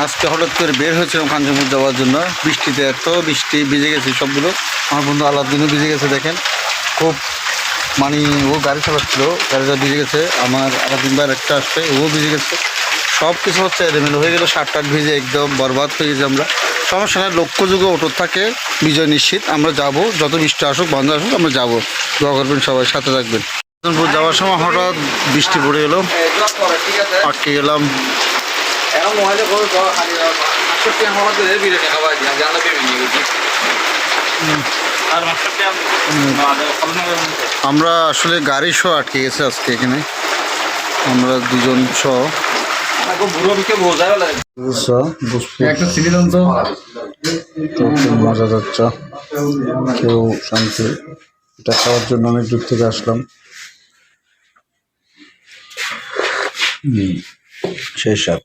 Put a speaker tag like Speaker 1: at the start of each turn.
Speaker 1: আজকে হঠাৎ করে বের হয়েছিলাম কাঞ্চনপুর যাওয়ার জন্য, বৃষ্টিতে এত বৃষ্টি ভিজে গেছে সবগুলো। আমার বন্ধু আলাদিনও ভিজে গেছে, দেখেন খুব মানে ও গাড়ি চালাচ্ছিল, গাড়িটা ভিজে গেছে। আমার আলাদিন ভাইয়ের একটা আসছে, ও ভিজে গেছে। সব কিছু হচ্ছে এলোমেলো হয়ে গেল, শার্ট টার্ট ভিজে একদম বরবাদ হয়ে গেছে। আমরা সমস্যা নয়, লক্ষ্য যুগে অটুট থাকে, বিজয় নিশ্চিত। আমরা যাব, যত বৃষ্টি আসুক বন্ধ আসুক আমরা যাব। দোয়া করবেন, সবাই সাথে থাকবেন। কাঞ্চনপুর যাওয়ার সময় হঠাৎ বৃষ্টি পড়ে গেল, আটকে গেলাম। আমরা আসলে গাড়ি সহ আটকে গেছে আজকে এখানে, আমরা দুজন সহ। মজা যাচ্ছে, কেউ শান্তি। এটা খাওয়ার জন্য অনেক দূর থেকে আসলাম। সেই সাথে